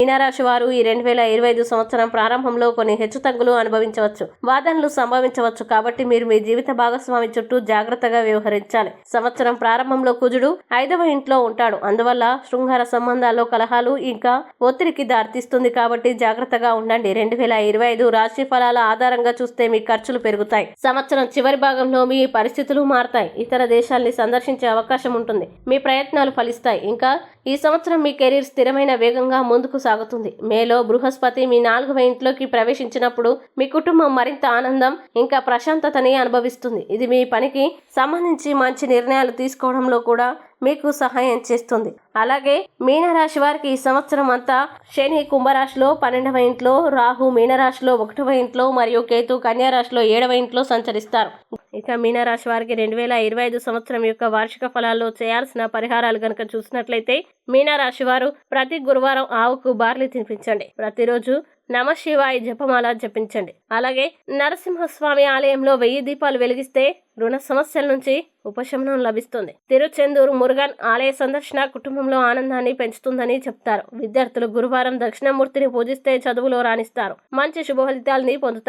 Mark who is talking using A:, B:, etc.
A: మీనరాశి వారు ఈ 2025 సంవత్సరం ప్రారంభంలో కొన్ని హెచ్చుతగ్గులు అనుభవించవచ్చు, వాదనలు సంభవించవచ్చు. కాబట్టి మీరు మీ జీవిత భాగస్వామి చుట్టూ జాగ్రత్తగా వ్యవహరించాలి. సంవత్సరం ప్రారంభంలో కుజుడు 5వ ఇంట్లో ఉంటాడు. అందువల్ల శృంగార సంబంధాల్లో కలహాలు ఇంకా ఒత్తిడికి దారితీస్తుంది. కాబట్టి జాగ్రత్తగా ఉండండి. 2025 రాశి ఫలాల ఆధారంగా చూస్తే మీ ఖర్చులు పెరుగుతాయి. సంవత్సరం చివరి భాగంలో మీ పరిస్థితులు మారతాయి. ఇతర దేశాల్ని సందర్శించే అవకాశం ఉంటుంది. మీ ప్రయత్నాలు ఫలిస్తాయి. ఇంకా ఈ సంవత్సరం మీ కెరీర్ స్థిరమైన వేగంగా ముందుకు సాగుతుంది. మేలో బృహస్పతి మీ 4వ ఇంట్లోకి ప్రవేశించినప్పుడు మీ కుటుంబం మరింత ఆనందం ఇంకా ప్రశాంతతని అనుభవిస్తుంది. ఇది మీ పనికి సంబంధించి మంచి నిర్ణయాలు తీసుకోవడంలో కూడా మీకు సహాయం చేస్తుంది. అలాగే మీనరాశి వారికి ఈ సంవత్సరం అంతా శని కుంభరాశిలో 12వ ఇంట్లో, రాహు మీనరాశిలో 1వ ఇంట్లో మరియు కేతు కన్యారాశిలో 7వ ఇంట్లో సంచరిస్తారు. ఇక మీనరాశి వారికి 2025 సంవత్సరం యొక్క వార్షిక ఫలాల్లో చేయాల్సిన పరిహారాలు గనక చూసినట్లయితే, మీనరాశి వారు ప్రతి గురువారం ఆవుకు బార్లీ తినిపించండి. ప్రతిరోజు నమశివాయ జపమాల జపించండి. అలాగే నరసింహస్వామి ఆలయంలో 1000 దీపాలు వెలిగిస్తే రుణ సమస్యల నుంచి ఉపశమనం లభిస్తుంది. తిరుచెందూరు మురుగన్ ఆలయ సందర్శన కుటుంబంలో ఆనందాన్ని పెంచుతుందని చెప్తారు. విద్యార్థులు గురువారం దక్షిణామూర్తిని పూజిస్తే చదువులో రాణిస్తారు. మంచి శుభ ఫలితాలని పొందుతారు.